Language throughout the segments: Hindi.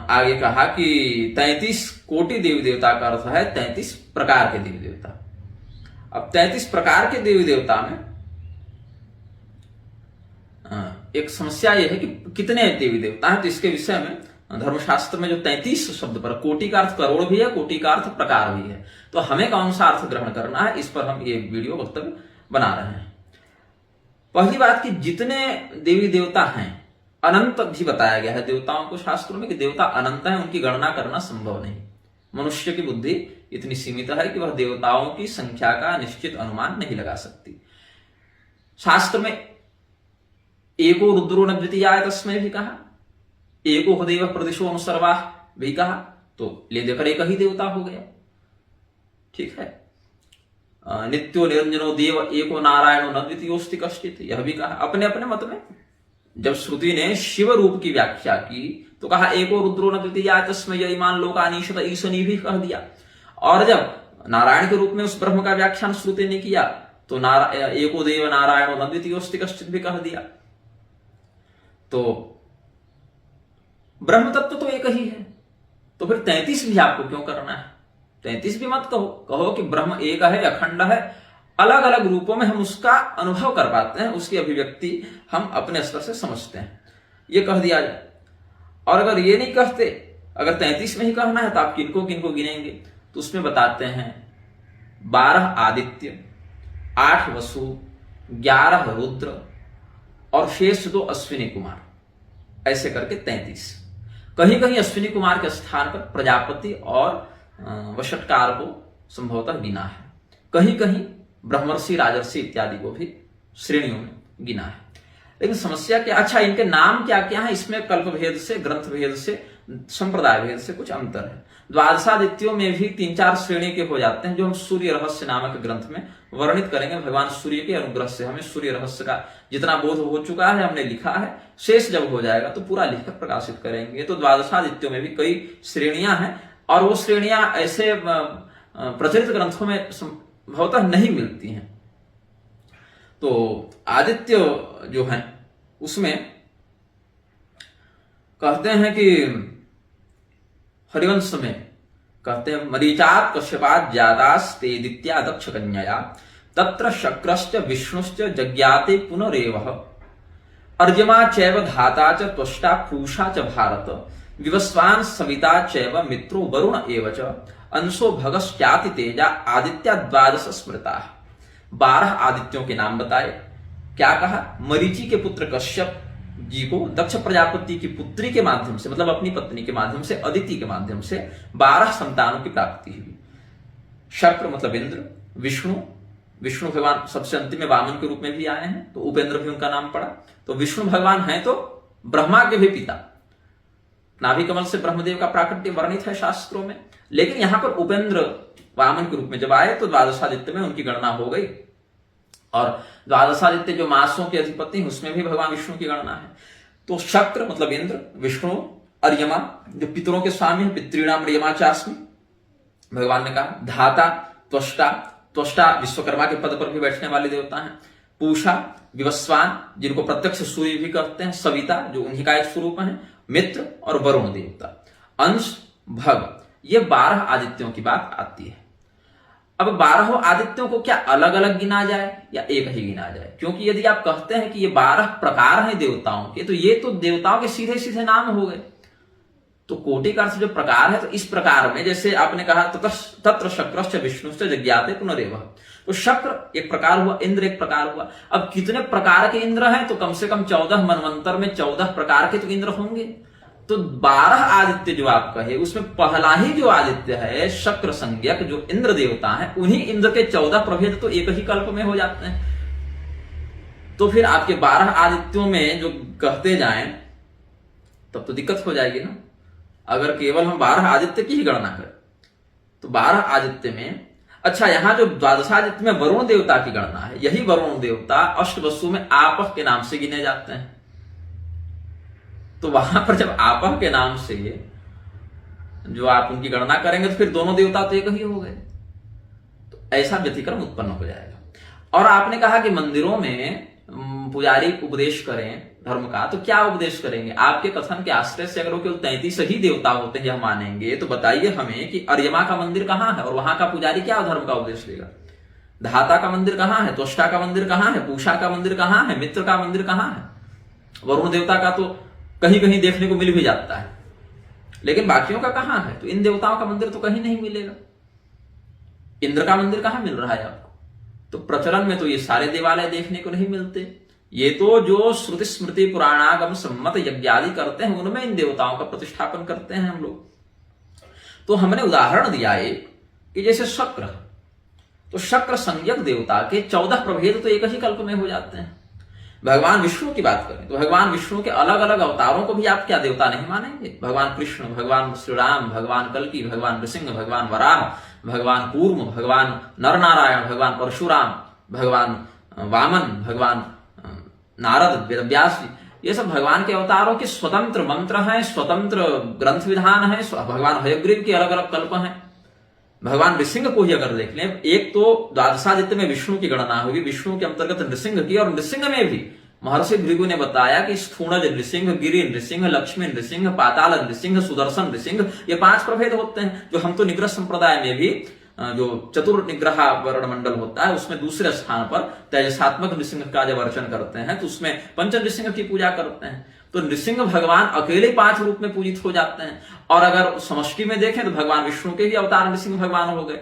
आगे कहा कि 33 कोटि देवी देवता का अर्थ है 33 प्रकार के देवी देवता। अब 33 प्रकार के देवी देवता में एक समस्या यह है कि कितने देवी देवता हैं, तो इसके विषय में धर्मशास्त्र में जो 33 शब्द पर, कोटि का अर्थ करोड़ भी है, कोटि का अर्थ प्रकार भी है, तो हमें कौन सा अर्थ ग्रहण करना है, इस पर हम ये वीडियो वक्तव्य बना रहे हैं। पहली बात कि जितने देवी देवता हैं, अनंत भी बताया गया है देवताओं को शास्त्रों में कि देवता अनंत है, उनकी गणना करना संभव नहीं। मनुष्य की बुद्धि इतनी सीमित है कि वह देवताओं की संख्या का निश्चित अनुमान नहीं लगा सकती। शास्त्र में एको रुद्रो न द्वितीयाय तस्मै भी कहा, एको देव प्रदिशो अनुसर्वाः भी कहा, तो ले देकर एक ही देवता हो गया। ठीक है। नित्यो निरंजनो देव एको नारायणो न द्वितीयोस्ति कश्चित्, यह भी कहा अपने अपने मत में। जब श्रुति ने शिव रूप की व्याख्या की तो कहा एको रुद्रो न द्वितीयाय तस्मै इमान लोकानीशत ईशनी भी कह दिया। और जब नारायण के रूप में उस ब्रह्म का व्याख्यान श्रुति ने किया तो एको देव नारायणो न द्वितीयोस्ति कश्चित् भी कह दिया। तो ब्रह्म तत्व तो एक ही है, तो फिर 33 भी आपको क्यों करना है? 33 भी मत कहो, कहो कि ब्रह्म एक है, अखंड है, अलग अलग रूपों में हम उसका अनुभव कर पाते हैं, उसकी अभिव्यक्ति हम अपने स्तर से समझते हैं, ये कह दिया जाए। और अगर ये नहीं कहते, अगर 33 में ही कहना है तो आप किनको किनको गिनेंगे, तो उसमें बताते हैं 12 आदित्य, 8 वसु, 11 रुद्र और शेष 2 अश्विनी कुमार, ऐसे करके 33। कहीं कहीं अश्विनी कुमार के स्थान पर प्रजापति और वषटकार को संभवतः गिना है, कहीं कहीं ब्रह्मर्षि, राजर्षि इत्यादि को भी श्रेणियों में गिना है। लेकिन समस्या क्या, अच्छा इनके नाम क्या क्या है, इसमें कल्प भेद से, ग्रंथ भेद से, संप्रदाय भेद से कुछ अंतर है। द्वादशादित्यों में भी 3-4 श्रेणी के हो जाते हैं, जो हम सूर्य रहस्य नामक ग्रंथ में वर्णित करेंगे। भगवान सूर्य के अनुग्रह से हमें सूर्य रहस्य का जितना बोध हो चुका है, हमने लिखा है, शेष जब हो जाएगा तो पूरा लिखकर प्रकाशित करेंगे। तो द्वादशादित्यों में भी कई श्रेणियां हैं, और वो श्रेणियां ऐसे प्रचलित ग्रंथों में संभवतः नहीं मिलती हैं। तो आदित्य जो है उसमें कहते हैं कि हरिवंश में कहते हैं मरीचात् कश्यपात् जातास्तेदित्या दक्ष कन्यया तत्र शक्रश्च विष्णुश्च जज्ञाते पुनरेवः अर्यमा चैव धाता च त्वष्टा पूषा च भारत विवस्वान् सविता चैव मित्रो वरुण एव च अंशो भगश्चाति तेजा आदित्या द्वादश स्मृता। 12 आदित्यों के नाम बताए। क्या कहा? मरीचि के पुत्र कश्यप जी को दक्ष प्रजापति की पुत्री के माध्यम से, मतलब अपनी पत्नी के माध्यम से, अदिति के माध्यम से 12 संतानों की प्राप्ति हुई। शक्र मतलब इंद्र, विष्णु भगवान सबसे अंतिम में वामन के रूप में भी आए हैं, तो उपेंद्र भी उनका नाम पड़ा। तो विष्णु भगवान हैं तो ब्रह्मा के भी पिता, नाभि कमल से ब्रह्मदेव का प्राकट्य वर्णित है शास्त्रों में। लेकिन यहां पर उपेंद्र वामन के रूप में जब आए तो द्वादशादित्य में उनकी गणना हो गई, और द्वादशादित्य जो मासों के अधिपति हैं उसमें भी भगवान विष्णु की गणना है। तो शक्र मतलब इंद्र, विष्णु, अर्यमा जो पितरों के स्वामी है, पितृणाम अर्यमा चास्मि, भगवान ने कहा। धाता, त्वष्टा विश्वकर्मा के पद पर भी बैठने वाले देवता हैं। पूषा, विवस्वान जिनको प्रत्यक्ष सूर्य भी कहते हैं, सविता जो उन्हीं का एक स्वरूप है, मित्र और वरुण देवता। अंश, भग, ये 12 आदित्यों की बात आती है। अब 12 आदित्यों को क्या अलग अलग गिना जाए या एक ही गिना जाए? क्योंकि यदि आप कहते हैं कि ये 12 प्रकार हैं देवताओं के, तो ये तो देवताओं के सीधे सीधे नाम हो गए। तो कोटि का अर्थ जो प्रकार है, तो इस प्रकार में जैसे आपने कहा तत्र शक्रश्च विष्णुश्च जज्ञाते पुनरेवः, तो शक्र एक प्रकार हुआ, इंद्र एक प्रकार हुआ। अब कितने प्रकार के इंद्र हैं? तो कम से कम 14 मनवंतर में 14 प्रकार के तो इंद्र होंगे। तो 12 आदित्य जो आप कहे, उसमें पहला ही जो आदित्य है शक्र संज्ञक जो इंद्र देवता है, उन्हीं इंद्र के 14 प्रभेद तो एक ही कल्प में हो जाते हैं। तो फिर आपके 12 आदित्यों में जो कहते जाएं तब तो दिक्कत हो जाएगी ना। अगर केवल हम 12 आदित्य की ही गणना करें तो 12 आदित्य में, अच्छा यहां जो द्वादशादित्य में वरुण देवता की गणना है, यही वरुण देवता अष्टवसु में आपह के नाम से गिने जाते हैं। तो वहां पर जब आपह के नाम से जो आप उनकी गणना करेंगे तो फिर दोनों देवता तो एक ही हो गए, तो ऐसा व्यतिक्रम उत्पन्न हो जाएगा। और आपने कहा कि मंदिरों में पुजारी उपदेश करें, धर्म का, तो क्या उपदेश करेंगे? आपके कथन के आश्रय से अगर वो केवल 33 ही देवता होते हैं यह मानेंगे, तो बताइए हमें कि अर्यमा का मंदिर कहाँ है और वहां का पुजारी क्या धर्म का उपदेश देगा? धाता का मंदिर कहाँ है? त्वष्टा का मंदिर कहाँ है? पूषा का मंदिर कहाँ है? मित्र का मंदिर कहाँ है? वरुण देवता का तो कहीं कहीं देखने को मिल भी जाता है, लेकिन बाकियों का कहाँ है? तो इन देवताओं का मंदिर तो कहीं नहीं मिलेगा। इंद्र का मंदिर कहाँ मिल रहा है आपको? तो प्रचलन में तो ये सारे देवालय देखने को नहीं मिलते। ये तो जो श्रुति स्मृति पुराणागम सम्मत यज्ञ आदि करते हैं उनमें इन देवताओं का प्रतिष्ठापन करते हैं हम लोग। तो हमने उदाहरण दिया एक कि जैसे शक्र, तो शक्र संज्ञक देवता के 14 प्रभेद तो एक ही कल्प में हो जाते हैं। भगवान विष्णु की बात करें तो भगवान विष्णु के अलग अलग अवतारों को भी आप क्या देवता नहीं मानेंगे? भगवान कृष्ण, भगवान श्री राम, भगवान कल्की, भगवान नृसिंह, भगवान वराह, भगवान कूर्म, भगवान नरनारायण, भगवान परशुराम, भगवान वामन, भगवान नारद, वेदव्यास, ये सब भगवान के अवतारों के स्वतंत्र मंत्र हैं, स्वतंत्र ग्रंथ विधान है। भगवान हयग्रीव के अलग अलग कल्प हैं। भगवान नृसिंह को ही अगर देख लें, एक तो द्वादशादित्य में विष्णु की गणना होगी, विष्णु के अंतर्गत नृसिंह की, और नृसिंह में भी महर्षि भृगु ने बताया कि स्थूणज नृसिंह, गिरि नृसिंह, लक्ष्मी नृसिंह, पाताल नृसिंह, सुदर्शन नृसिंह, ये 5 प्रभेद होते हैं। जो हम तो निग्रह संप्रदाय में भी जो चतुर निग्रह वर्ण मंडल होता है उसमें दूसरे स्थान पर तेजसात्मक नृसिंह का जब अर्चन करते हैं तो उसमें पंच नृसिंह की पूजा करते हैं। तो नृसिंह भगवान अकेले 5 रूप में पूजित हो जाते हैं, और अगर समष्टि में देखें तो भगवान विष्णु के ही अवतार नृसिंह भगवान हो गए।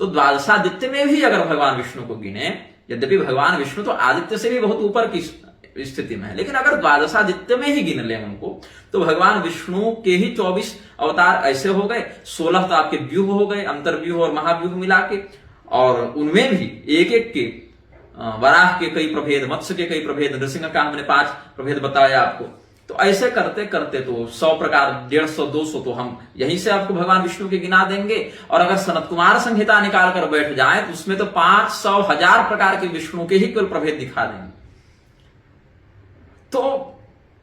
तो द्वादशादित्य में भी अगर भगवान विष्णु को गिने, यद्यपि भगवान विष्णु तो आदित्य से भी बहुत ऊपर की स्थिति में है, लेकिन अगर द्वादशादित्य में ही गिन लें उनको, तो भगवान विष्णु के ही 24 अवतार ऐसे हो गए। 16 तो आपके व्यूह हो गए, अंतर्व्यूह और महाव्यूह मिला के, और उनमें भी एक एक के वराह के कई प्रभेद, मत्स्य के कई प्रभेद, नृसिंह का हमने 5 प्रभेद बताया आपको। तो ऐसे करते करते तो 100 प्रकार, 150, 200 तो हम यहीं से आपको भगवान विष्णु के गिना देंगे। और अगर सनत कुमार संहिता निकाल कर बैठ जाए तो उसमें तो 500, 1000 प्रकार के विष्णु के ही केवल प्रभेद दिखा देंगे। तो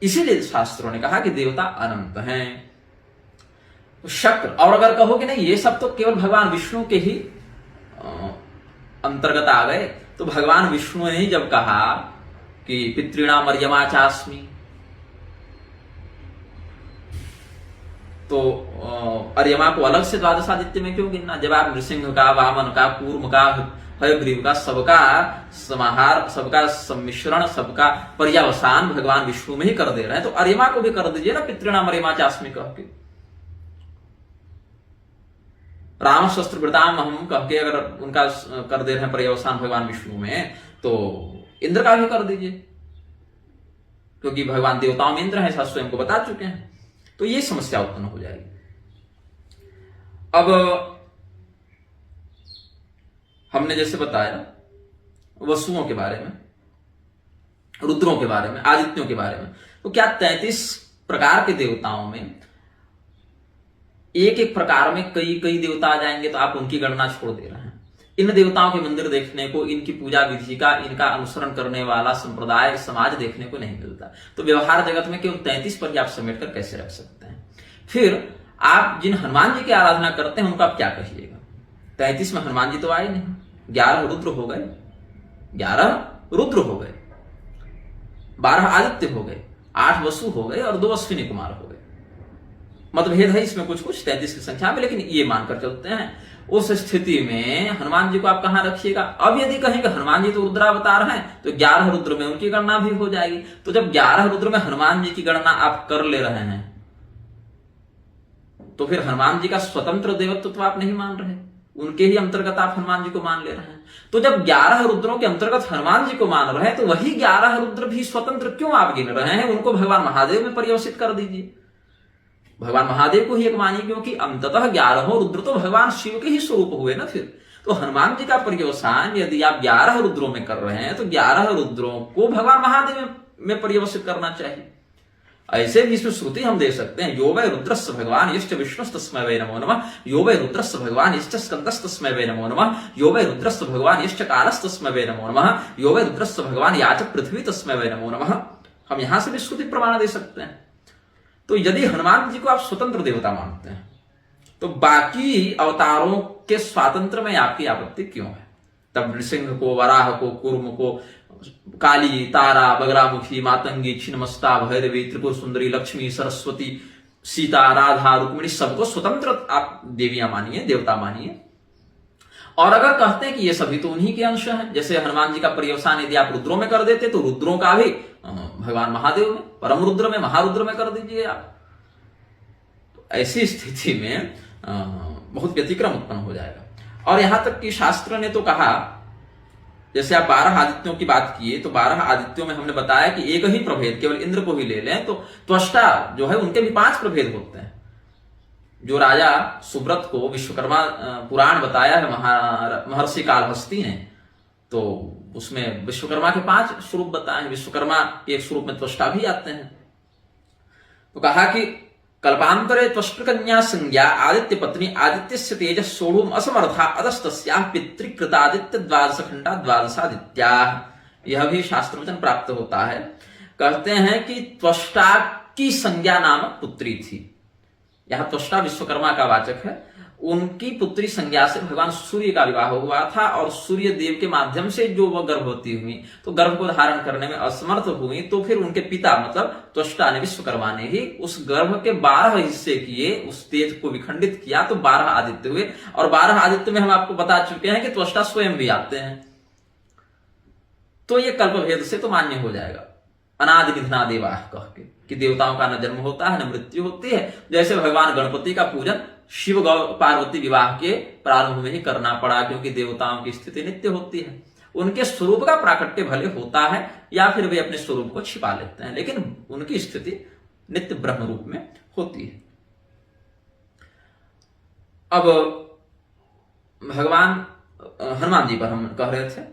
इसीलिए शास्त्रों ने कहा कि देवता अनंत हैं। तो शक्र, और अगर कहो कि नहीं ये सब तो केवल भगवान विष्णु के ही अंतर्गत आ गए, तो भगवान विष्णु ने ही जब कहा कि पितृणाम अर्यमा चास्मि, तो अर्यमा को अलग से द्वादशादित्य में क्यों गिनना? जब आप नृसिंह का, वामन का, कूर्म का, हयग्रीव का, सबका समाहार, सबका सम्मिश्रण, सबका पर्यावसान भगवान विष्णु में ही कर दे रहे हैं, तो अर्यमा को भी कर दीजिए ना पितृणाम अर्यमा चास्मि कह के। राम शस्त्र वृताम हम कह के अगर उनका कर दे रहे हैं पर्यावसान भगवान विष्णु में, तो इंद्र का भी कर दीजिए, क्योंकि भगवान देवताओं में इंद्र है, ऐसा स्वयं को बता चुके हैं। तो ये समस्या उत्पन्न हो जाएगी। अब हमने जैसे बताया वसुओं के बारे में, रुद्रों के बारे में, आदित्यों के बारे में, तो क्या 33 प्रकार के देवताओं में एक एक प्रकार में कई कई देवता आ जाएंगे, तो आप उनकी गणना छोड़ दे रहे हैं। इन देवताओं के मंदिर देखने को, इनकी पूजा विधि का, इनका अनुसरण करने वाला संप्रदाय, समाज देखने को नहीं मिलता। तो व्यवहार जगत में केवल 33 पर ही आप समेट कर कैसे रख सकते हैं? फिर आप जिन हनुमान जी की आराधना करते हैं उनको आप क्या कहिएगा? 33 में हनुमान जी तो आए नहीं, 11 रुद्र हो गए, 11 रुद्र हो गए, 12 आदित्य हो गए, 8 वसु हो गए और 2 अश्विनी कुमार हो गए। मतभेद है इसमें कुछ कुछ 33 की संख्या में, लेकिन ये मानकर चलते हैं। उस स्थिति में हनुमान जी को आप कहां रखिएगा? अब यदि कहेंगे हनुमान जी तो रुद्रावतार हैं, तो 11 रुद्र में उनकी गणना भी हो जाएगी। तो जब 11 रुद्र में हनुमान जी की गणना आप कर ले रहे हैं, तो फिर हनुमान जी का स्वतंत्र देवत्व तो आप नहीं मान रहे, उनके ही अंतर्गत आप हनुमान जी को मान ले रहे हैं। तो जब 11 रुद्रों के अंतर्गत हनुमान जी को मान रहे हैं, तो वही 11 रुद्र भी स्वतंत्र क्यों आप गिन रहे हैं? उनको भगवान महादेव में परिवर्तित कर दीजिए, भगवान महादेव को ही एक मानिए, क्योंकि अंततः 11 रुद्र तो भगवान शिव के ही स्वरूप हुए ना। फिर तो हनुमान जी का पर्यवसान यदि आप 11 रुद्रों में कर रहे हैं, तो 11 रुद्रों को भगवान महादेव में पर्यवसित करना चाहिए। ऐसे भी इसमें श्रुति हम दे सकते हैं, यो वै रुद्रस्य भगवान यश्च विष्णुस्तस्मै वै नमो नमः, यो वै रुद्रस्य भगवान यश्च स्कंदस्तस्मै वै नमो नमः, यो वै रुद्रस्य भगवान यश्च कालस्तस्मै वै नमो नमः, यो वै रुद्रस्य भगवान याच पृथ्वी तस्मै वै नमो नमः। हम यहां से भी श्रुति प्रमाण दे सकते हैं। तो यदि हनुमान जी को आप स्वतंत्र देवता मानते हैं, तो बाकी अवतारों के स्वातंत्र में आपकी आपत्ति क्यों है? तब नृसिंह को, वराह को, कूर्म को, काली, तारा, बगलामुखी, मातंगी, छिन्नमस्ता, भैरवी, त्रिपुर सुंदरी, लक्ष्मी, सरस्वती, सीता, राधा, रुक्मिणी, सबको स्वतंत्र आप देवियां मानिए, देवता मानिए। और अगर कहते हैं कि ये सभी तो उन्हीं के अंश हैं, जैसे हनुमान जी का पर्यवसान यदि आप रुद्रों में कर देते तो रुद्रों का भी भगवान महादेव में, परम रुद्र में, महारुद्र में कर दीजिए आप, तो ऐसी स्थिति में बहुत व्यतिक्रम उत्पन्न हो जाएगा। और यहां तक कि शास्त्र ने तो कहा, जैसे आप 12 आदित्यों की बात किए, तो 12 आदित्यों में हमने बताया कि एक ही प्रभेद, केवल इंद्र को ही ले लें तो त्वष्टा जो है उनके भी 5 प्रभेद होते हैं। जो राजा सुब्रत को विश्वकर्मा पुराण बताया है महर्षि कालहस्ती ने, तो उसमें विश्वकर्मा के 5 स्वरूप बताए हैं। विश्वकर्मा के एक स्वरूप में त्वष्टा भी आते हैं। तो कहा कि कल्पांतरे त्वष्ट कन्या संज्ञा आदित्य पत्नी आदित्य तेज सोढ़ुम असमर्था अदस्तस्या पितृकृतादित्य द्वादश खंडा द्वादशादित्या। यह भी शास्त्र वचन प्राप्त होता है। कहते हैं कि त्वष्टा की संज्ञा नामक पुत्री थी। यह त्वष्टा विश्वकर्मा का वाचक है। उनकी पुत्री संज्ञा से भगवान सूर्य का विवाह हुआ था और सूर्य देव के माध्यम से जो वह गर्भवती हुई, तो गर्भ को धारण करने में असमर्थ हुई, तो फिर उनके पिता मतलब त्वष्टा ने, विश्वकर्मा ने ही उस गर्भ के 12 हिस्से किए, उस तेज को विखंडित किया, तो 12 आदित्य हुए। और 12 आदित्य में हम आपको बता चुके हैं कि त्वष्टा स्वयं भी आते हैं। तो ये कल्पभेद से तो मान्य हो जाएगा, अनादि निधना देवा कह के, कि देवताओं का न जन्म होता है न मृत्यु होती है। जैसे भगवान गणपति का पूजन शिव गौ पार्वती विवाह के प्रारंभ में ही करना पड़ा, क्योंकि देवताओं की स्थिति नित्य होती है। उनके स्वरूप का प्राकट्य भले होता है या फिर वे अपने स्वरूप को छिपा लेते हैं, लेकिन उनकी स्थिति नित्य ब्रह्म रूप में होती है। अब भगवान हनुमान जी पर हम कह रहे थे,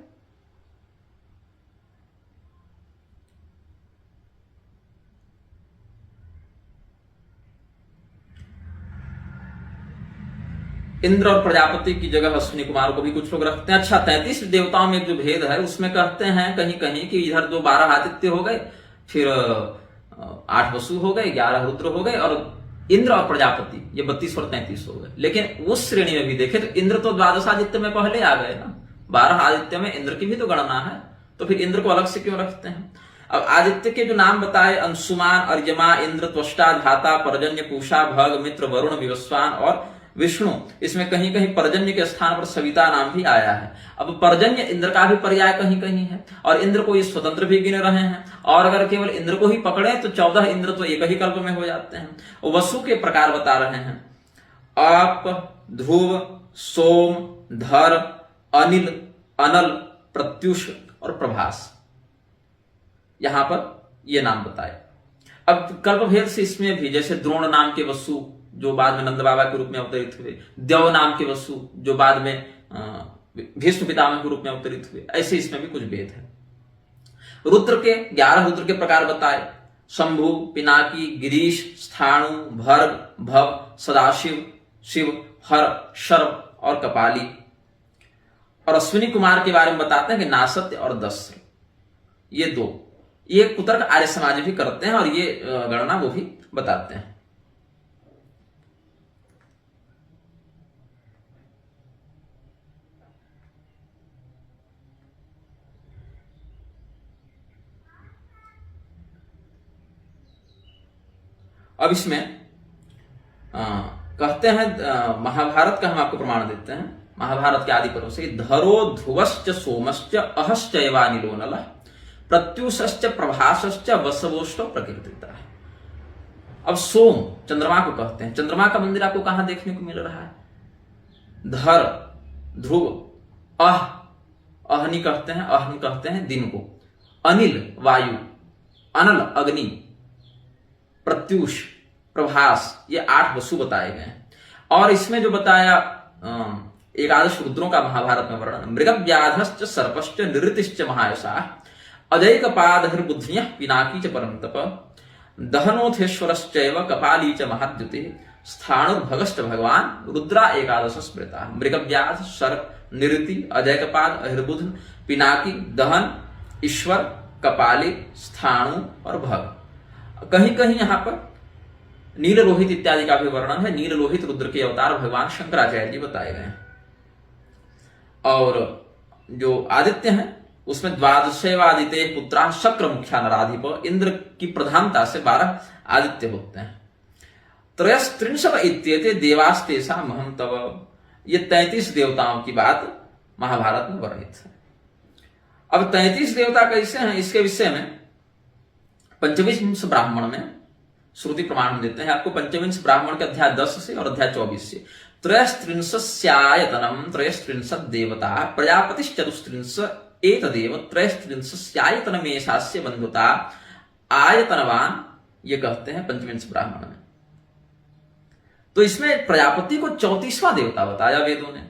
इंद्र और प्रजापति की जगह अश्विनी कुमार को भी कुछ लोग रखते हैं। अच्छा, 33 देवताओं में एक जो भेद है उसमें कहते हैं कहीं कहीं कि इधर जो 12 आदित्य हो गए, फिर 8 वसु हो गए, 11 रुद्र हो गए, और इंद्र और प्रजापति ये 32 और 33 हो गए। लेकिन उस श्रेणी में भी देखे तो इंद्र तो द्वादश आदित्य में पहले आ गए ना, 12 आदित्य में इंद्र की भी तो गणना है, तो फिर इंद्र को अलग से क्यों रखते हैं? अब आदित्य के जो नाम बताए, अंशुमान, अर्यमा, इंद्र, त्वष्टा, धाता, पर्जन्य, पूषा, भग, मित्र, वरुण, विवस्वान और विष्णु, इसमें कहीं कहीं पर्जन्य के स्थान पर सविता नाम भी आया है। अब पर्जन्य इंद्र का भी पर्याय कहीं कहीं है, और इंद्र को ये स्वतंत्र भी गिन रहे हैं। और अगर केवल इंद्र को ही पकड़े तो 14 इंद्र तो एक ही कल्प में हो जाते हैं। वसु के प्रकार बता रहे हैं, आप, ध्रुव, सोम, धर, अनिल, अनल, प्रत्युष और प्रभास, यहां पर ये नाम बताए। अब कल्पभेद से इसमें भी, जैसे द्रोण नाम के वसु जो बाद में नंद बाबा के रूप में अवतरित हुए, देव नाम के वसु जो बाद में भीष्म पितामह के रूप में अवतरित हुए, ऐसे इसमें भी कुछ भेद है। रुद्र के 11 रुद्र के प्रकार बताए, शंभु, पिनाकी, गिरीश, स्थाणु, भर्ग, भव, सदाशिव, शिव, हर, शर्व और कपाली। और अश्विनी कुमार के बारे में बताते हैं कि नासत्य और दस्र, ये 2, ये कुतर्क आर्य समाज भी करते हैं और ये गणना वो भी बताते हैं। अब इसमें कहते हैं, महाभारत का हम आपको प्रमाण देते हैं, महाभारत के आदि पर्व से, धरो ध्रुवश्च सोमश्च अहश्च एवानिलो नलः प्रत्युषश्च प्रभासश्च वसवोष्ट प्रकृतिता। अब सोम चंद्रमा को कहते हैं। चंद्रमा का मंदिर आपको कहां देखने को मिल रहा है? धर ध्रुव, अहनि कहते हैं, अहन कहते हैं दिन को, अनिल वायु, अनल अग्नि, प्रत्युष, प्रभास, ये 8 वसु बताए गए हैं। और इसमें जो बताया 11 रुद्रों का महाभारत में वर्णन, मृगव्याधश्च सर्पश्च निरृतिश्च महायशाः अजैकपादहिर्बुद्धियः पिनाकी च परम तप दहनोथेश्वरश्चैव कपाली च महाद्युतिः स्थाणुर्भगश्च भगवान रुद्रा 11 स्मृता। मृगव्याध, सर्प, निरृति, अजैकपाद, अहिर्बुध, पिनाकी, दहन, ईश्वर, कपाली, स्थाणु और भग। कहीं कहीं यहां पर नील लोहित इत्यादि का भी वर्णन है। नील लोहित रुद्र के अवतार भगवान शंकराचार्य जी बताए गए हैं। और जो आदित्य हैं उसमें द्वादशेवादिते पुत्रा शक्र मुख्या नराधिप, इंद्र की प्रधानता से 12 आदित्य होते हैं। त्रयस्त्रिंशत् इत्येते देवास्तेषां महं तव, ये 33 देवताओं की बात महाभारत में वर्णित है। अब 33 देवता कैसे हैं, इसके विषय में पंचविंश ब्राह्मण में श्रुति प्रमाण देते हैं आपको। पंचविंश ब्राह्मण के अध्याय 10 से और अध्याय 24 से त्रयस्त्रिंशस्यायतनम त्रयस्त्रिंशत् देवता प्रजापतिश्चतुस्त्रिंश एतदेव त्रयस्त्रिंशस्यायतनमेषास्य बंधुता आयतनवान, ये कहते हैं पंचविंश ब्राह्मण में। तो इसमें प्रजापति को 34वां देवता बताया वेदों ने,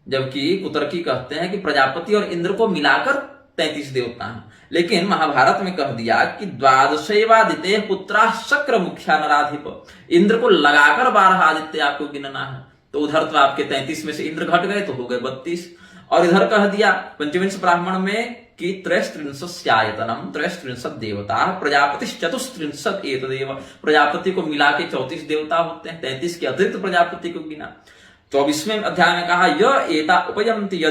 जबकि कुतर्की कहते हैं कि प्रजापति और इंद्र को मिलाकर 33 देवता हैं। लेकिन महाभारत में कह दिया कि द्वादशेवादिते पुत्रा शक्र मुख्या नराधिप, इंद्र को लगाकर 12 आदित्य आपको गिनना है। तो उधर तो आपके 33 में से इंद्र घट गए तो हो गए 32, और इधर कह दिया पंचविंश ब्राह्मण में कि त्रयस्त्रिंशस्यायतनम त्रयस्त्रिंशत् देवता प्रजापतिश्चतुस्त्रिंशत् एतदेव, प्रजापति को मिला के 34 देवता होते हैं, 33 के अतिरिक्त प्रजापति को गिना। 24वें अध्याय में कहा य एता उपयन्ति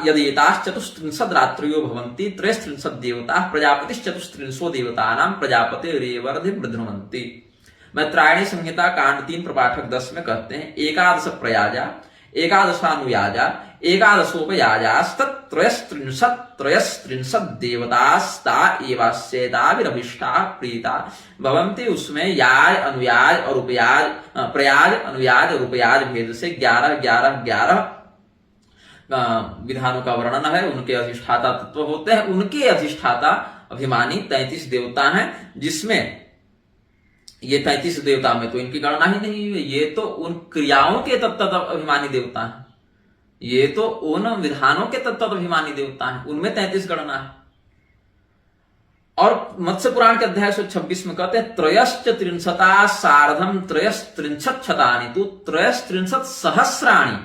यदेताश्चतुस्त्रिंशत् रात्रियो भवन्ति त्रयस्त्रिंशत् देवता प्रजापतिश्चतुस्त्रिंशो देवतानां प्रजापतिरेवर्धिवृध्नुवन्ति। मैत्रायणी संहिता कांड 3 प्रपाठक 10 में कहते हैं एकादश प्रयाजा एकादशानुयाजा एकादशोपयाजास्तत्रयस्त्रिंशत् देवतास्ता एवास्येताभिरभिष्टा प्रीता भवन्ति। उसमें याज अनुयाज और उपयाज, प्रयाज अनुयाज और उपयाज भेद से 11 विधानों का वर्णन है। उनके अधिष्ठाता तत्व होते हैं, उनके अधिष्ठाता अभिमानी 33 देवता हैं, जिसमें ये 33 देवता में तो इनकी गणना ही नहीं हुई। ये तो उन क्रियाओं के तत्व अभिमानी देवता हैं, ये तो उन विधानों के तत्व अभिमानी देवता हैं, उनमें 33 गणना है। और मत्स्य पुराण के अध्याय 126 में कहते हैं त्रयश्च त्रिंशता सार्धम त्रयस्त्रिंशत् शतानि तु त्रयस्त्रिंशत् सहस्राणि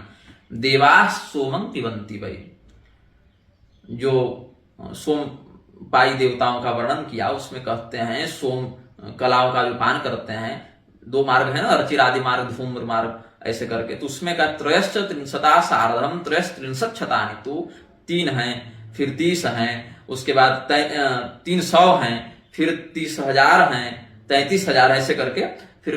देवा सोमं पिबन्ति वै। जो सोम पाई देवताओं का वर्णन किया उसमें कहते हैं सोम कलाओं का जो पान करते हैं, 2 मार्ग है ना, अर्चिरादि मार्ग, धूम्र मार्ग, ऐसे करके। तो उसमें का त्रयश्च त्रिंशता सार्धम त्रयस्त्रिंशत् शतानि, तो 3 हैं, फिर 30 हैं, उसके बाद 300 हैं, फिर 30,000 हैं, 33,000, ऐसे करके फिर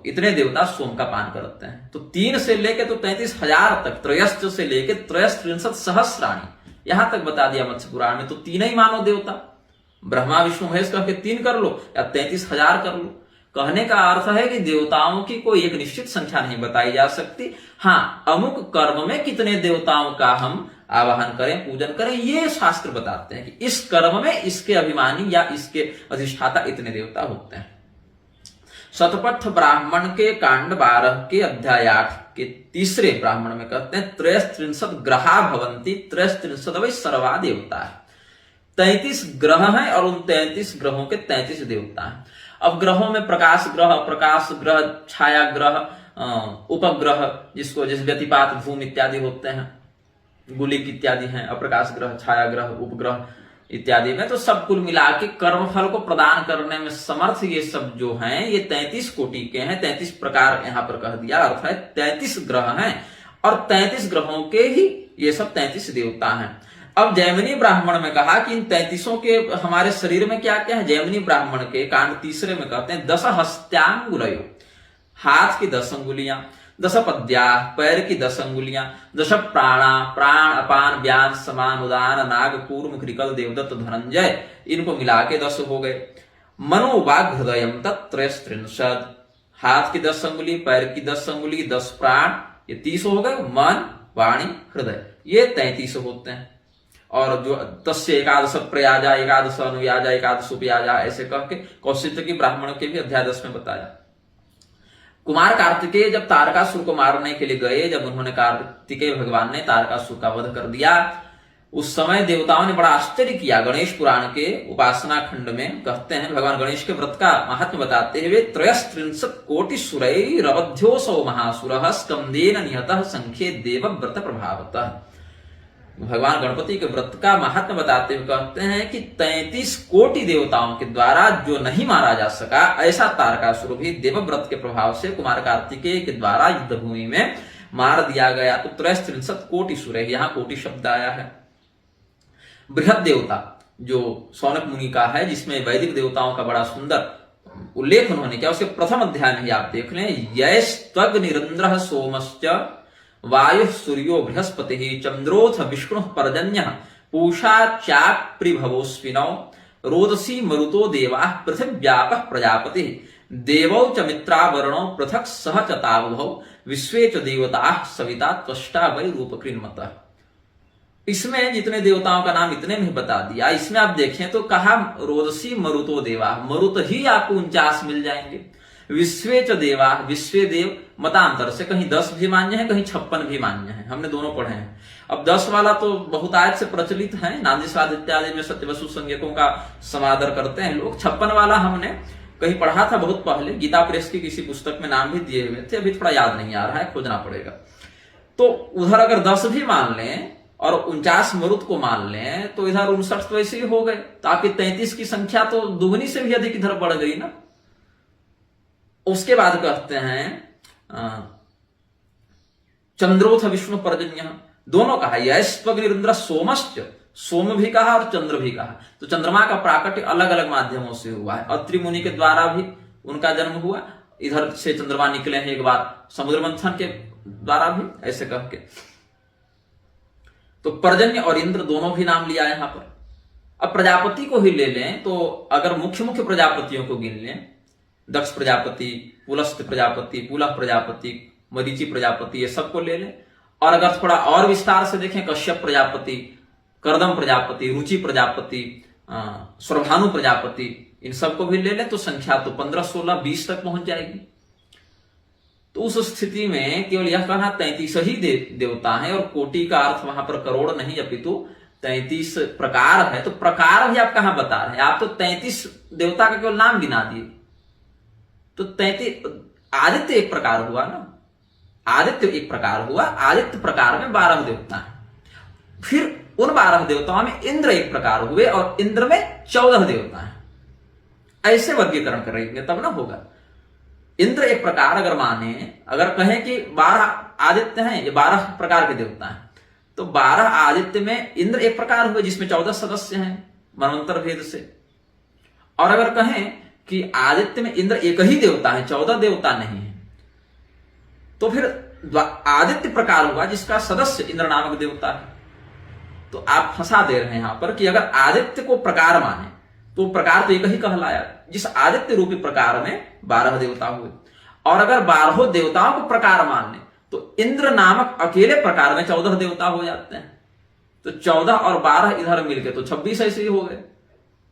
इतने देवता सोम का पान करते हैं। तो 3 से लेके तो 33,000 तक, त्रयश्च से लेके त्रयस्त्रिंशत् सहस्राणि, यहां तक बता दिया मत्स्य पुराण में। तो 3 ही मानो देवता, ब्रह्मा विष्णु महेश कह के 3 कर लो या 33,000 कर लो। कहने का अर्थ है कि देवताओं की कोई एक निश्चित संख्या नहीं बताई जा सकती। हाँ, अमुक कर्म में कितने देवताओं का हम आवाहन करें, पूजन करें, ये शास्त्र बताते हैं कि इस कर्म में इसके अभिमानी या इसके अधिष्ठाता इतने देवता होते हैं। शतपथ ब्राह्मण के कांड 12 के अध्याय 8 के 3 ब्राह्मण में कहते हैं त्रयस्त्रिंशत् ग्रहा भवन्ति त्रयस्त्रिंशत् वै सर्वा देवता है। 33 ग्रह हैं और उन 33 ग्रहों के 33 देवता हैं। अब ग्रहों में प्रकाश ग्रह, अप्रकाश ग्रह, छाया ग्रह, उपग्रह, जिसको जिस व्यतिपात धूम इत्यादि होते हैं, गुलिक इत्यादि हैं, अप्रकाश ग्रह, छाया ग्रह, उपग्रह इत्यादि में। तो सब कुल मिला के कर्मफल को प्रदान करने में समर्थ ये सब जो हैं, ये 33 कोटि के हैं। 33 प्रकार यहां पर कह दिया, अर्थ है 33 ग्रह हैं और 33 ग्रहों के ही ये सब 33 देवता हैं। अब जैमिनी ब्राह्मण में कहा कि इन 33 के हमारे शरीर में क्या क्या है। जैमिनी ब्राह्मण के कांड 3 में कहते हैं 10 हस्त्यांगुलयो, हाथ की 10 अंगुलियां, 10 पद्या, पैर की 10 अंगुलियां, 10 प्राणा, प्राण, अपान, व्यान, समान, उदान, नाग, कूर्म, कृकल, देवदत्त, धनंजय, इनको मिला के 10 हो गए। मनो वाग हृदयम तत्रयस्त्रिंशत्, हाथ की 10 अंगुली, पैर की 10 अंगुली, 10 प्राण, ये 30 हो गए। मन, वाणी, हृदय, ये 33 होते हैं। और जो तस्य एकादश प्रयाजा, एकादश अनुयाजा, एकादश उपयाजा, ऐसे कह के कौशिक की ब्राह्मण के भी अध्याय 10 में बताया। कुमार कार्तिकेय जब तारकासुर को मारने के लिए गए, जब उन्होंने कार्तिकेय भगवान ने तारकासुर का वध कर दिया, उस समय देवताओं ने बड़ा आश्चर्य किया। गणेश पुराण के उपासना खंड में कहते हैं, भगवान गणेश के व्रत का महात्म्य बताते हुए त्रयस्त्रिंशत् कोटि सुरैरवध्योऽसौ महासुरः स्कंदेन निहतः संख्ये देव व्रत प्रभावतः। भगवान गणपति के व्रत का महात्म्य बताते हुए कहते हैं कि 33 कोटि देवताओं के द्वारा जो नहीं मारा जा सका, ऐसा तारकासुर भी देवव्रत के प्रभाव से कुमार कार्तिकेय के द्वारा युद्ध भूमि में मार दिया गया। तो त्रयस्त्रिंशत् कोटि सुर, यहां कोटि शब्द आया है। बृहद देवता जो सौनक मुनि का है, जिसमें वैदिक देवताओं का बड़ा सुंदर उल्लेख उन्होंने किया, उसके प्रथम अध्याय में ही आप देख लें, यैस्त्वग्निरिन्द्रः सोमश्च वायु सूर्यो बृहस्पति चंद्रोथ विष्णु पर्जन्य पूषा चाप्रिभवोस्विनौ रोदसी मरुतो देवा पृथिव्यापः प्रजापति देवौ च मित्रावरणौ पृथक सह च तावुभौ विश्वे च देवताः सविता त्वष्टा वै रूपकृन्मतः। इसमें जितने देवताओं का नाम इतने में बता दिया। इसमें आप देखें तो कहा रोदसी मरुतो देवा, मरुत ही आपको 49 मिल जाएंगे। विश्वे च देवा, विश्वे देव मतांतर से कहीं 10 भी मान्य है, कहीं 56 भी मान्य है, हमने दोनों पढ़े हैं। अब 10 वाला तो बहुतायत से प्रचलित है, नांदी स्वाद इत्यादि में सत्यवसु संज्ञकों का समादर करते हैं लोग। 56 वाला हमने कहीं पढ़ा था बहुत पहले, गीता प्रेस की किसी पुस्तक में नाम भी दिए हुए थे, अभी थोड़ा याद नहीं आ रहा है, खोजना पड़ेगा। तो उधर अगर 10 भी मान लें और 49 मरुत को मान लें तो इधर 59 तो ऐसे ही हो गए, ताकि 33 की संख्या तो दुगनी से भी अधिक इधर बढ़ गई ना। उसके बाद कहते हैं चंद्रोथ विष्णु पर्जन्य, दोनों कहा, यस्त्वग्निरिन्द्रः सोमश्च, सोम भी कहा और चंद्र भी कहा। तो चंद्रमा का प्राकट्य अलग अलग माध्यमों से हुआ है। अत्रि मुनि के द्वारा भी उनका जन्म हुआ, इधर से चंद्रमा निकले हैं एक बार समुद्र मंथन के द्वारा भी, ऐसे कह के। तो पर्जन्य और इंद्र दोनों भी नाम लिया यहां पर। अब प्रजापति को ही ले लें तो अगर मुख्य मुख्य प्रजापतियों को गिन लें, दक्ष प्रजापति, पुलस्त्य प्रजापति, पुलह प्रजापति, मरीचि प्रजापति, ये सबको ले लें। और अगर थोड़ा और विस्तार से देखें, कश्यप प्रजापति, कर्दम प्रजापति, रुचि प्रजापति, स्वरभानु प्रजापति, इन सबको भी ले लें तो संख्या तो 15, 16, 20 तक पहुंच जाएगी। तो उस स्थिति में केवल यह कहना 33 ही देवता हैं, और कोटि का अर्थ वहां पर करोड़ नहीं अपितु 33 प्रकार है। तो प्रकार भी आप कहां बता रहे हैं, आप तो 33 देवता का केवल नाम गिना दिए। तो 33 आदित्य एक प्रकार हुआ ना, आदित्य एक प्रकार हुआ, आदित्य प्रकार में 12 देवता हैं। फिर उन 12 देवताओं में इंद्र एक प्रकार हुए और इंद्र में 14 देवता हैं। ऐसे वर्गीकरण करेंगे तब ना होगा। इंद्र एक प्रकार अगर माने, अगर कहें कि 12 आदित्य हैं, ये 12 प्रकार के देवता हैं, तो 12 आदित्य में इंद्र एक प्रकार हुए जिसमें 14 सदस्य हैं मनवंतर भेद से। और अगर कहें कि आदित्य में इंद्र एक ही देवता है, 14 देवता नहीं है, तो फिर आदित्य प्रकार हुआ जिसका सदस्य इंद्र नामक देवता है। तो आप फंसा दे रहे हैं यहां पर कि अगर आदित्य को प्रकार माने तो प्रकार तो एक ही कहलाया, जिस आदित्य रूपी प्रकार में 12 देवता हुए। और अगर 12 देवताओं को प्रकार मान ले तो इंद्र नामक अकेले प्रकार में 14 देवता हो जाते हैं। तो 14 और 12 इधर मिलके तो 26 ऐसे ही हो गए।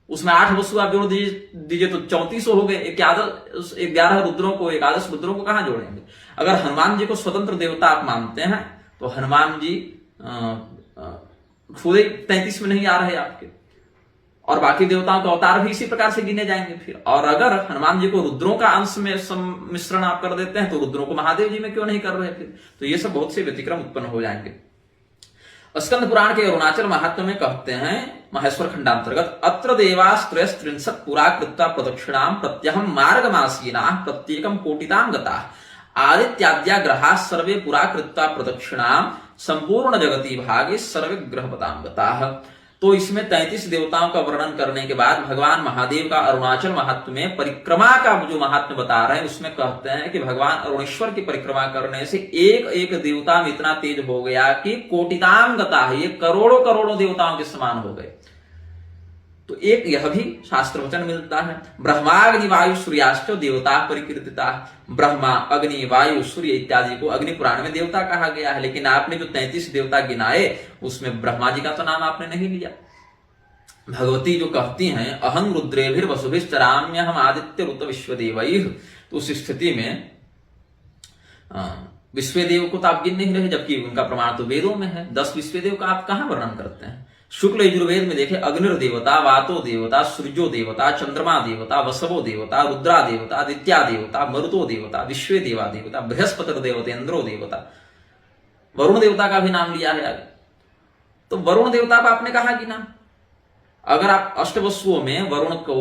उसमें 8 वसु आप जोड़ दीजिए तो 34 हो गए। 11 रुद्रों को, 11 रुद्रों को कहां जोड़ेंगे। अगर हनुमान जी को स्वतंत्र देवता आप मानते हैं तो हनुमान जी खुद ही 33 में नहीं आ रहे आपके, और बाकी देवताओं के अवतार भी इसी प्रकार से गिने जाएंगे फिर। और अगर हनुमान जी को रुद्रों का अंश में सम्मिश्रण आप कर देते हैं तो रुद्रों को महादेव जी में क्यों नहीं कर रहे फिर। तो ये सब बहुत से व्यतिक्रम उत्पन्न हो जाएंगे। स्कंद पुराण के अरुणाचल महात्म्य में कहते हैं महेश्वर खंडांतर्गत, अत्र देवास्त्रयस्त्रिंशत् पुरा कृत्वा प्रदक्षिणां प्रत्यहं मार्गमासीना प्रत्येकं कोटितां गताः आदित्याद्या ग्रहाः सर्वे पुरा कृत्वा प्रदक्षिणां संपूर्ण जगति भागे सर्वे ग्रहपतां गताः। तो इसमें 33 देवताओं का वर्णन करने के बाद भगवान महादेव का अरुणाचल महात्म्य में परिक्रमा का जो महात्म्य बता रहे हैं उसमें कहते हैं कि भगवान अरुणेश्वर की परिक्रमा करने से एक एक देवता में इतना तेज हो गया कि कोटिताम गता है, ये करोड़ों करोड़ों देवताओं के समान हो गए। तो एक यह भी शास्त्र वचन मिलता है। ब्रह्माग्नि वायु सूर्याश्च देवता परिकीर्तिता, ब्रह्मा अग्नि वायु सूर्य इत्यादि को अग्नि पुराण में देवता कहा गया है। लेकिन आपने जो 33 देवता गिनाए उसमें ब्रह्मा जी का तो नाम आपने नहीं लिया। भगवती जो कहती हैं अहं रुद्रेभिर वसुभिश्चराम्य हम आदित्य रुत विश्वदेवैः, तो उस स्थिति में विश्वदेव को तो आप गिन नहीं रहे, जबकि उनका प्रमाण तो वेदों में है। 10 विश्वदेव का आप कहां वर्णन करते हैं। शुक्ल यजुर्वेद में देखें, अग्निर देवता, वातो देवता, सूर्यो देवता, चंद्रमा देवता, वसवो देवता, रुद्रा देवता, आदित्या देवता, मरुतो देवता, विश्वे देवा देवता, बृहस्पति देवता, इंद्रो देवता, वरुण देवता का भी नाम लिया है आगे। तो वरुण देवता को आपने कहा कि ना, अगर आप अष्टवसुओं में वरुण को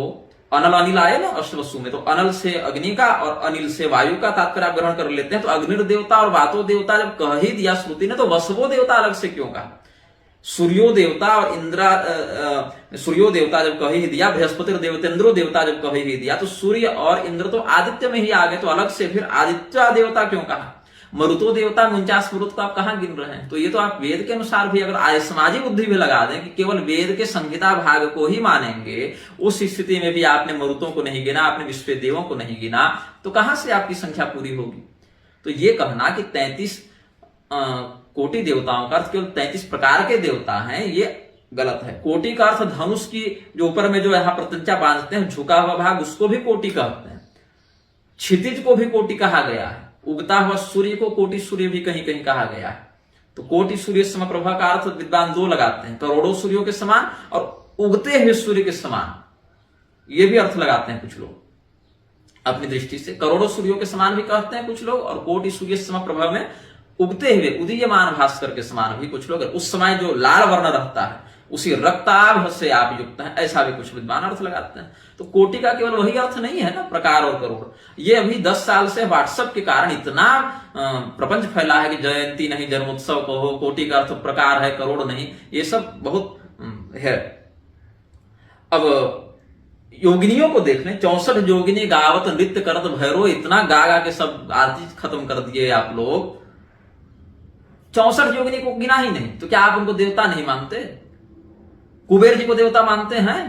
अनल अनिल आए ना अष्टवसु में, तो अनल से अग्नि का और अनिल से वायु का तात्पर्य आप ग्रहण कर लेते हैं। तो अग्निर देवता और वातो देवता जब कह ही दिया श्रुति ने, तो वसवो देवता अलग से क्यों कहा। सूर्यो देवता और सूर्यो देवता जब कह ही दिया, बृहस्पति देवतेंद्रो देवता जब कह ही दिया, तो सूर्य और इंद्र तो आदित्य में ही आ गए, तो अलग से फिर आदित्य देवता क्यों कहा? मरुतो देवता 49 मरुत को आप कहां गिन रहे हैं? तो ये तो आप वेद के अनुसार भी अगर आर्यसमाजी बुद्धि भी लगा दें कि केवल वेद के संहिता भाग को ही मानेंगे, उस स्थिति में भी आपने मरुतों को नहीं गिना, आपने विश्व देवों को नहीं गिना, तो कहां से आपकी संख्या पूरी होगी? तो ये कहना कि 33 कोटि देवताओं का अर्थ केवल 33 प्रकार के देवता हैं, ये गलत है। कोटि का अर्थ धनुष की जो ऊपर में जो यहां प्रत्यंचा बांधते हैं, झुका हुआ भाग, उसको भी कोटि कहते हैं। क्षितिज को भी कोटि कहा गया है। उगता हुआ सूर्य को कोटि सूर्य भी कहीं कहीं कहा गया है। तो कोटि सूर्य समप्रभा का अर्थ विद्वान दो लगाते हैं, करोड़ों सूर्यों के समान और उगते हुए सूर्य के समान, ये भी अर्थ लगाते हैं कुछ लोग अपनी दृष्टि से। करोड़ों सूर्यों के समान भी कहते हैं कुछ लोग, और कोटि सूर्य समप्रभा में उगते हुए उदीयमान भास्कर के समान भी कुछ लोग। उस समय जो लाल वर्ण रहता है उसी रक्ताभ से आप युक्त हैं, ऐसा भी कुछ विद्वान अर्थ लगाते हैं। तो कोटि का केवल वही अर्थ नहीं है ना, प्रकार और करोड़। ये अभी 10 साल से व्हाट्सएप के कारण इतना प्रपंच फैला है कि जयंती नहीं जन्मोत्सव कहो, कोटि का अर्थ प्रकार है, करोड़ नहीं, ये सब बहुत है। अब योगिनियों को देख लें, 64 योगिनी गावत नृत्य करत भैरो, इतना गा गा के सब आरती खत्म कर दिए आप लोग। 64 योगिनी को गिना ही नहीं, तो क्या आप उनको देवता नहीं मानते? कुबेर जी को देवता मानते हैं?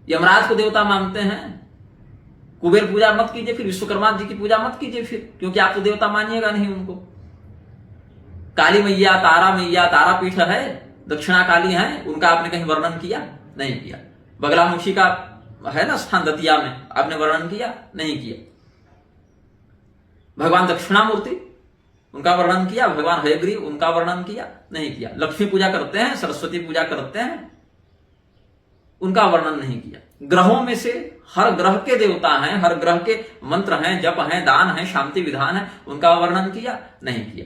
यमराज को देवता मानते हैं? कुबेर पूजा मत कीजिए, फिर विश्वकर्मा जी की पूजा मत कीजिए फिर, क्योंकि आप तो देवता मानिएगा नहीं उनको। काली मैया, तारा मैया, तारापीठ है, दक्षिणा काली है, उनका आपने कहीं वर्णन किया? नहीं किया। बगलामुखी का है ना स्थान दतिया में, आपने वर्णन किया? नहीं किया। भगवान दक्षिणामूर्ति, उनका वर्णन किया? भगवान हयग्रीव, उनका वर्णन किया? नहीं किया। लक्ष्मी पूजा करते हैं, सरस्वती पूजा करते हैं, उनका वर्णन नहीं किया। ग्रहों में से हर ग्रह के देवता हैं, हर ग्रह के मंत्र हैं, जप हैं, दान है, शांति विधान है, उनका वर्णन किया? नहीं किया।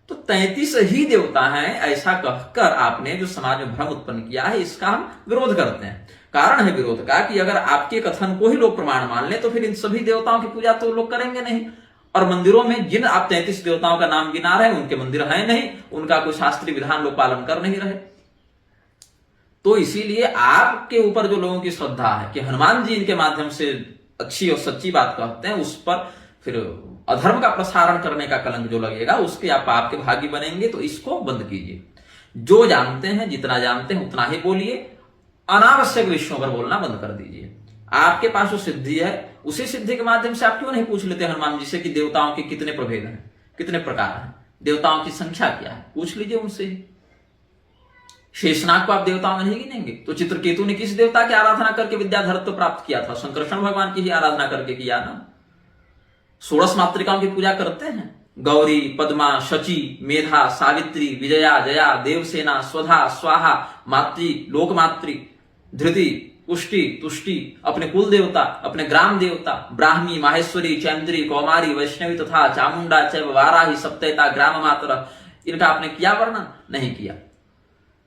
तो 33 ही देवता हैं ऐसा कहकर आपने जो समाज में भ्रम उत्पन्न किया है, इसका हम विरोध करते हैं। कारण है विरोध का कि अगर आपके कथन को ही लोग प्रमाण मान ले तो फिर इन सभी देवताओं की पूजा तो लोग करेंगे नहीं। और मंदिरों में जिन आप 33 देवताओं का नाम गिना रहे हैं, उनके मंदिर है नहीं, उनका कोई शास्त्रीय विधान लोग पालन कर नहीं रहे। तो इसीलिए आपके ऊपर जो लोगों की श्रद्धा है कि हनुमान जी इनके माध्यम से अच्छी और सच्ची बात कहते हैं, उस पर फिर अधर्म का प्रसारण करने का कलंक जो लगेगा, उसके आप पाप के भागी बनेंगे। तो इसको बंद कीजिए। जो जानते हैं, जितना जानते हैं उतना ही बोलिए, अनावश्यक विषयों पर बोलना बंद कर दीजिए। आपके पास जो सिद्धि है, उसी सिद्धि के माध्यम से आप क्यों नहीं पूछ लेते हनुमान जी से कि देवताओं के कितने प्रभेद हैं, कितने प्रकार हैं, देवताओं की संख्या क्या है? पूछ लीजिए उनसे। शेषनाग को आप देवताओं में नहीं गिनेंगे, तो चित्रकेतु ने किस देवता की आराधना करके विद्याधरत्व प्राप्त किया था? शंकरषण भगवान की ही आराधना करके किया ना। 16 मातृकाओं की पूजा करते हैं, गौरी, पद्मा, शची, मेधा, सावित्री, विजया, जया, देवसेना, स्वधा, स्वाहा, मातृ, लोकमातृ, धृति, पुष्टि, तुष्टि, अपने कुल देवता, अपने ग्राम देवता, ब्राह्मी, माहेश्वरी, चैन्द्री, कौमारी, वैष्णवी तथा चामुंडा, चैव वाराही, सप्तैता, ग्राम मात्र, इनका आपने किया वर्णन? नहीं किया।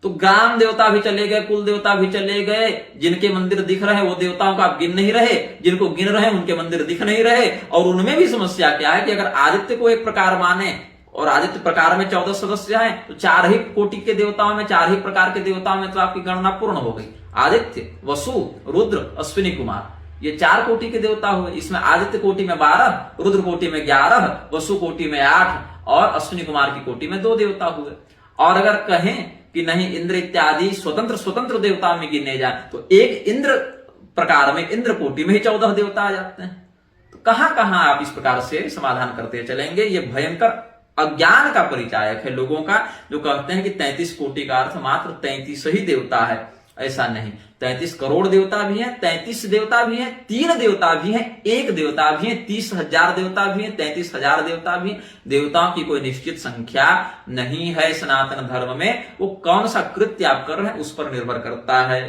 तो ग्राम देवता भी चले गए, कुल देवता भी चले गए, जिनके मंदिर दिख रहे वो देवताओं का आप गिन नहीं रहे, जिनको गिन रहे उनके मंदिर दिख नहीं रहे। और उनमें भी समस्या क्या है कि अगर आदित्य को एक प्रकार माने और आदित्य प्रकार में 14 सदस्य हैं, तो 4 ही कोटि के देवताओं में, 4 ही प्रकार के देवताओं में तो आपकी गणना पूर्ण हो गई। आदित्य, वसु, रुद्र, अश्विनी कुमार, ये 4 कोटि के देवता हुए। इसमें आदित्य कोटि में 12, रुद्र कोटि में 11, वसु कोटि में 8 और अश्विनी कुमार की कोटि में 2 देवता हुए। और अगर कहें कि नहीं इंद्र इत्यादि स्वतंत्र स्वतंत्र देवताओं में गिने जाए, तो एक इंद्र प्रकार में, इंद्र कोटि में ही 14 देवता आ जाते हैं। तो कहां कहां आप इस प्रकार से समाधान करते चलेंगे? ये भयंकर अज्ञान का परिचायक है लोगों का, जो कहते हैं कि 33 कोटि का अर्थ मात्र 33 ही देवता है। ऐसा नहीं, 33 करोड़ देवता भी हैं, 33 देवता भी हैं, 3 देवता भी हैं, 1 देवता भी हैं, 30,000 देवता भी हैं, 33,000 देवता भी हैं। देवताओं की कोई निश्चित संख्या नहीं है सनातन धर्म में। वो कौन सा कृत्य आप कर रहे हैं उस पर निर्भर करता है।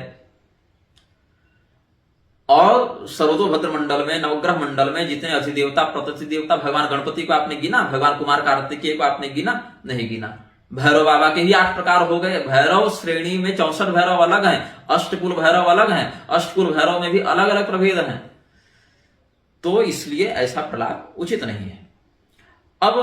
और सर्वतोभद्र मंडल में, नवग्रह मंडल में जितने अधिदेवता, प्रतिदेवता, भगवान गणपति को आपने गिना? भगवान कुमार कार्तिकेय को आपने गिना? नहीं गिना। भैरव बाबा के ही 8 प्रकार हो गए। भैरव श्रेणी में 64 भैरव अलग हैं, अष्टकुल भैरव अलग हैं, अष्टकुल भैरव में भी अलग अलग प्रभेद हैं। तो इसलिए ऐसा प्रलाप उचित नहीं है। अब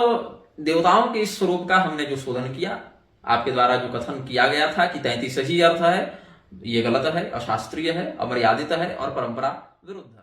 देवताओं के इस स्वरूप का हमने जो शोधन किया, आपके द्वारा जो कथन किया गया था कि 33 सही अर्थ है, ये गलत है, अशास्त्रीय है, अमर्यादित है और परंपरा विरुद्ध है।